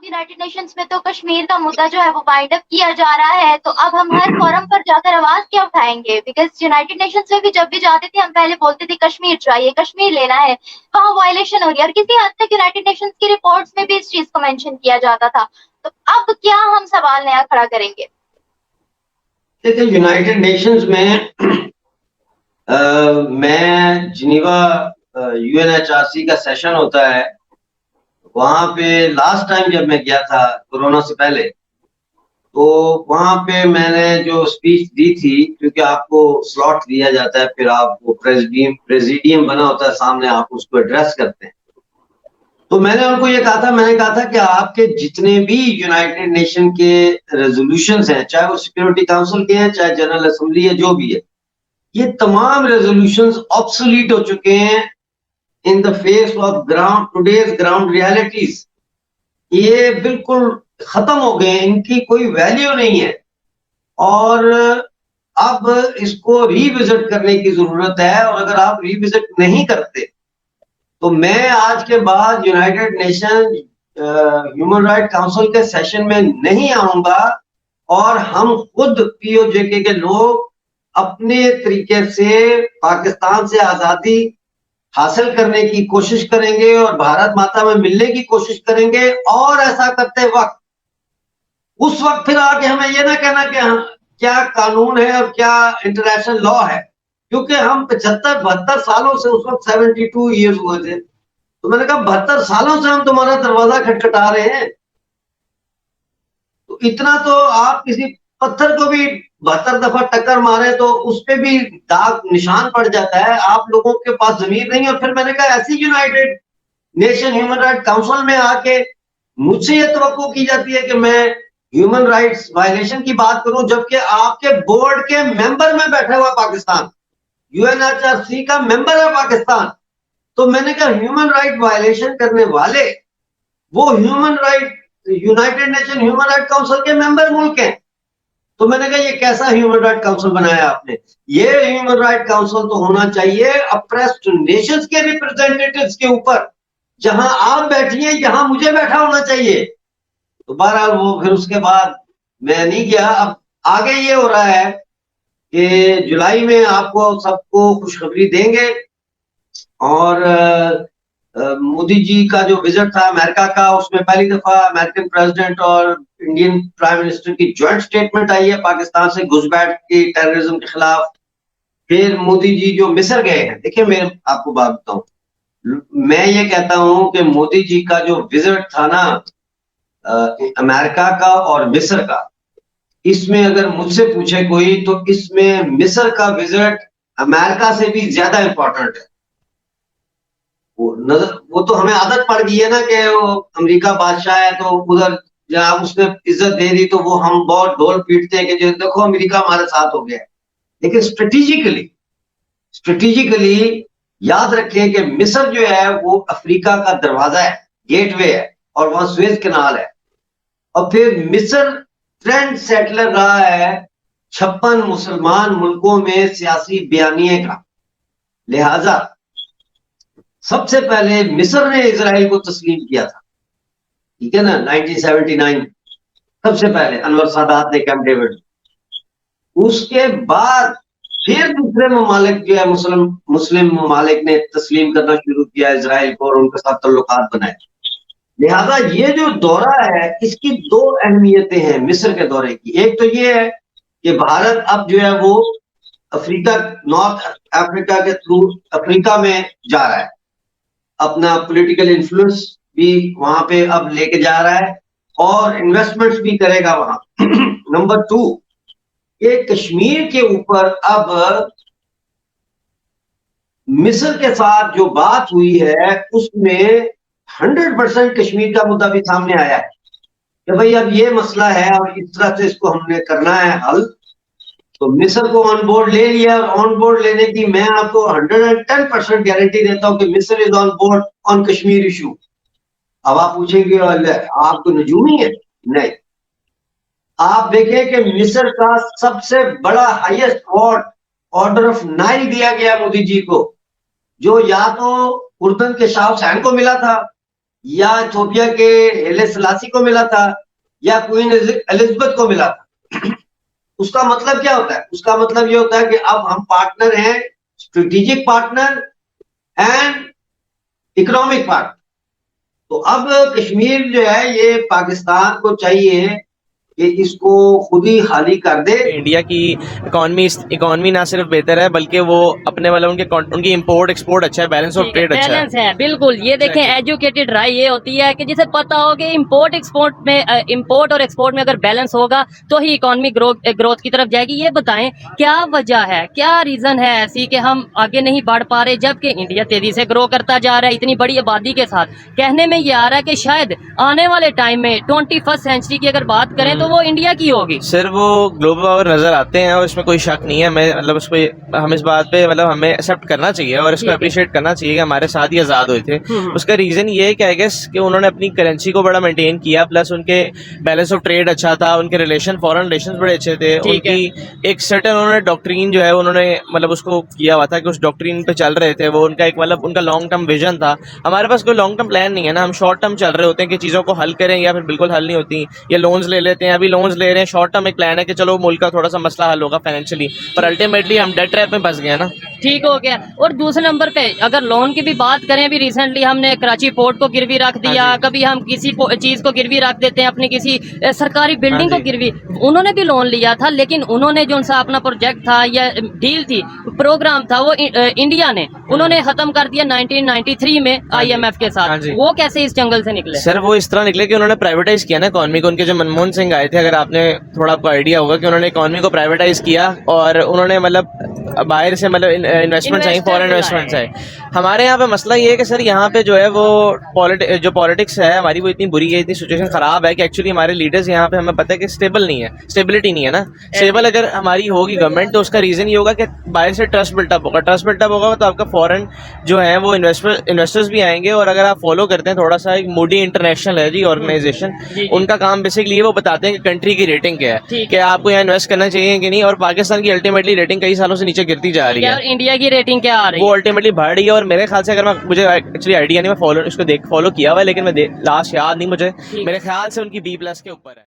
United Nations में तो कश्मीर का मुद्दा जो है वो वाइंड अप किया जा रहा है, तो अब हम हर फोरम पर जाकर आवाज क्या उठाएंगे? बिकॉज यूनाइटेड नेशंस में भी जब भी जाते थे हम पहले बोलते थे कश्मीर चाहिए, कश्मीर लेना है, वहाँ वायलेशन हो रही है, और किसी हद तक यूनाइटेड नेशंस की रिपोर्ट्स में भी इस चीज को मेंशन किया जाता था। तो अब क्या हम सवाल नया खड़ा करेंगे? देखिए, यूनाइटेड नेशंस में मैं जिनीवा यूएनएचआरसी का सेशन होता है, वहां पे लास्ट टाइम जब मैं गया था कोरोना से पहले, तो वहां पे मैंने जो स्पीच दी थी, क्योंकि आपको स्लॉट दिया जाता है, फिर आप वो प्रेसिडियम बना होता है सामने, आप उसको एड्रेस करते हैं। तो मैंने उनको ये कहा था, मैंने कहा था कि आपके जितने भी यूनाइटेड नेशन के रेजोल्यूशंस हैं, चाहे वो सिक्योरिटी काउंसिल के हैं, चाहे जनरल असेंबली है, जो भी है, ये तमाम रेजोल्यूशंस ऑब्सोलीट हो चुके हैं in the face of ground today's ground realities. ये बिल्कुल खत्म हो गए, इनकी कोई वैल्यू नहीं है, और अब इसको रिविजिट करने की जरूरत है। और अगर आप रिविजिट नहीं करते तो मैं आज के बाद United nation human right council के सेशन में नहीं आऊंगा, और हम खुद पीओजेके के लोग अपने तरीके से पाकिस्तान से आजादी हासिल करने की कोशिश करेंगे और भारत माता में मिलने की कोशिश करेंगे। और ऐसा करते वक्त, उस वक्त फिर आके हमें ये ना कहना कि क्या कानून है और क्या इंटरनेशनल लॉ है, क्योंकि हम 75-72 सालों से, उस वक्त 72 ईयर्स हुए थे, तो मैंने कहा 72 सालों से हम तुम्हारा दरवाजा खटखटा रहे हैं, तो इतना तो आप किसी पत्थर को भी 72 दफा टक्कर मारे तो उस पे भी दाग निशान पड़ जाता है। आप लोगों के पास जमीर नहीं है। और फिर मैंने कहा ऐसी United nation human right council में आके मुझसे ये तवक्को की जाती है कि मैं ह्यूमन राइट्स वायलेशन की बात करूं, जबकि आपके बोर्ड के मेंबर में बैठा हुआ पाकिस्तान, यूएनएचआरसी का मेंबर है पाकिस्तान। तो मैंने कहा ह्यूमन राइट वायलेशन करने वाले वो human right United nation human right council के मेंबर मुल्क हैं। तो मैंने कहा ये कैसा ह्यूमन राइट काउंसिल बनाया आपने? ये ह्यूमन राइट काउंसिल तो होना चाहिए अप्रेस्ड नेशंस के रिप्रेजेंटेटिव्स के ऊपर, जहां आप बैठिए, जहां मुझे बैठा होना चाहिए। तो बहरहाल वो फिर उसके बाद मैं नहीं गया। अब आगे ये हो रहा है कि जुलाई में आपको सबको खुशखबरी देंगे, और मोदी जी का जो विजिट था अमेरिका का, उसमें पहली दफा अमेरिकन प्रेसिडेंट और इंडियन प्राइम मिनिस्टर की ज्वाइंट स्टेटमेंट आई है पाकिस्तान से घुसपैठ की टेररिज्म के खिलाफ। फिर मोदी जी जो मिस्र गए हैं, देखिए मैं आपको बात बताऊं, मैं ये कहता हूं कि मोदी जी का जो विजिट था ना अमेरिका का और मिस्र का, इसमें अगर मुझसे पूछे कोई तो इसमें मिस्र का विजिट अमेरिका से भी ज्यादा इंपॉर्टेंट है। वो तो हमें आदत पड़ गई है ना कि वो अमेरिका बादशाह है, तो उधर जहां उसने इज्जत दे दी तो वो हम बहुत ढोल पीटते हैं कि जो देखो अमेरिका हमारे साथ हो गया है। लेकिन स्ट्रेटेजिकली याद रखें कि मिस्र जो है वो अफ्रीका का दरवाजा है, गेटवे है, और वहां सुएज कैनाल है। और फिर मिस्र ट्रेंड सेटलर रहा है 56 मुसलमान मुल्कों में सियासी बयानिए का, लिहाजा सबसे पहले मिस्र ने इजराइल को तस्लीम किया था, ठीक है ना, 1979 सबसे पहले अनवर सादात ने कैंप डेविड। उसके बाद फिर दूसरे ममालिक जो है मुस्लिम ममालिक ने तस्लीम करना शुरू किया इजराइल को और उनके साथ तल्लुकात बनाए। लिहाजा ये जो दौरा है इसकी दो अहमियतें हैं मिस्र के दौरे की। एक तो ये है कि भारत अब जो है वो अफ्रीका, नॉर्थ अफ्रीका के थ्रू अफ्रीका में जा रहा है, अपना पॉलिटिकल इन्फ्लुएंस भी वहां पे अब लेके जा रहा है और इन्वेस्टमेंट्स भी करेगा वहां। नंबर 2, ये कश्मीर के ऊपर अब मिस्र के साथ जो बात हुई है उसमें 100% कश्मीर का मुद्दा भी सामने आया है कि भाई अब ये मसला है और इस तरह से इसको हमने करना है हल। तो मिस्र को ऑन बोर्ड ले लिया, और ऑन बोर्ड लेने की मैं आपको 110% गारंटी देता हूं कि मिस्र is on board on Kashmir issue. अब आप पूछेंगे आप तो नजूमी है? नहीं, आप देखें कि मिस्र का सबसे बड़ा highest award order of Nile दिया गया मोदी जी को, जो या तो उर्दन के शाह हुसैन को मिला था या इथोपिया के हेले सलासी को मिला था या क्वीन एलिजाबेथ को मिला था। उसका मतलब क्या होता है? उसका मतलब ये होता है कि अब हम पार्टनर हैं, strategic partner and economic partner. तो अब कश्मीर जो है ये पाकिस्तान को चाहिए कि इसको खुद ही खाली कर दे। इंडिया की इकोनॉमी ना सिर्फ बेहतर है बल्कि वो अपने वाला उनकी इंपोर्ट एक्सपोर्ट अच्छा है, बैलेंस ऑफ ट्रेड अच्छा है। बैलेंस है, बिल्कुल। ये देखें, एजुकेटेड राय ये होती है कि जिसे पता हो कि इंपोर्ट और एक्सपोर्ट में अगर बैलेंस होगा तो ही इकोनॉमी ग्रोथ की तरफ जाएगी। ये बताएं क्या वजह है, क्या रीजन है ऐसी कि हम आगे नहीं बढ़ पा रहे जबकि इंडिया तेजी से ग्रो करता जा रहा है इतनी बड़ी आबादी के साथ। कहने में ये आ रहा है कि शायद आने वाले टाइम में 21st सेंचुरी की अगर बात करें तो वो इंडिया की होगी। सर वो ग्लोबल पावर नजर आते हैं और इसमें कोई शक नहीं है। मैं मतलब उसको हम इस बात पे मतलब हमें एक्सेप्ट करना चाहिए और इसको अप्रिशिएट करना चाहिए कि हमारे साथ ही आज़ाद हुए थे। उसका रीज़न ये है कि आई गेस कि उन्होंने अपनी करेंसी को बड़ा मेंटेन किया, प्लस उनके बैलेंस ऑफ ट्रेड अच्छा था, उनके फॉरेन रिलेशन बड़े अच्छे थे। उनकी एक सर्टेन उन्होंने डॉक्ट्रीन जो है उन्होंने मतलब उसको किया हुआ था कि उस डॉक्ट्रीन पे चल रहे थे। वो उनका एक मतलब उनका लॉन्ग टर्म विजन था। हमारे पास कोई लॉन्ग टर्म प्लान नहीं है ना, हम शॉर्ट टर्म चल रहे होते हैं कि चीज़ों को हल करें या फिर बिल्कुल हल नहीं होती, या लोन्स ले लेते हैं। अभी लोन्स ले रहे हैं, शॉर्ट टर्म एक प्लान है कि चलो मुल्क का थोड़ा सा मसला हल होगा फाइनेंशियली, पर अल्टीमेटली हम डेट ट्रैप में फंस गए ना। ठीक हो गया। और दूसरे नंबर पे अगर लोन की भी बात करें, अभी रिसेंटली हमने कराची पोर्ट को गिरवी रख दिया, कभी हम किसी चीज को गिरवी रख देते हैं, अपनी किसी सरकारी बिल्डिंग को गिरवी। उन्होंने भी लोन लिया था लेकिन उन्होंने जो उनका अपना प्रोजेक्ट था या डील थी, प्रोग्राम था, वो इंडिया ने उन्होंने खत्म कर दिया 1993 में IMF के साथ। वो कैसे इस जंगल से निकले? सर वो इस तरह निकले कि उन्होंने प्राइवेटाइज किया ना इकोनॉमी को। उनके जो मनमोहन सिंह आए थे, अगर आपने थोड़ा आपको आइडिया होगा कि उन्होंने इकोनॉमी को प्राइवेटाइज किया और उन्होंने मतलब बाहर से मतलब इन्वेस्टमेंट्स आई, फॉरेन इन्वेस्टमेंट्स आए। हमारे यहाँ पे मसला ये है कि सर यहाँ पे जो है वो जो पॉलिटिक्स है हमारी वो इतनी बुरी है, इतनी सिचुएशन खराब है कि एक्चुअली हमारे लीडर्स यहाँ पे हमें पता है कि स्टेबल नहीं है, स्टेबिलिटी नहीं है ना। स्टेबल अगर हमारी होगी गवर्नमेंट तो उसका रीज़न ये होगा कि बाहर से ट्रस्ट बिल्टअप होगा। ट्रस्ट बिल्टअप होगा तो आपका फॉरेन जो है वो इन्वेस्टर्स भी आएंगे। और अगर आप फॉलो करते हैं थोड़ा सा, एक मूडी इंटरनेशनल है जी ऑर्गेनाइजेशन, उनका काम बेसिकली वो बताते हैं कि कंट्री की रेटिंग क्या है, कि आपको यहाँ इन्वेस्ट करना चाहिए कि नहीं। और पाकिस्तान की अल्टीमेटली रेटिंग कई सालों से नीचे गिरती जा रही है। और इंडिया की रेटिंग क्या आ रही है? वो अल्टीमेटली बढ़ रही है। और मेरे ख्याल से अगर मुझे एक्चुअली आइडिया नहीं, मैं फॉलो किया हुआ है लेकिन मैं लास्ट याद नहीं मुझे, मेरे ख्याल से उनकी B+ के ऊपर है।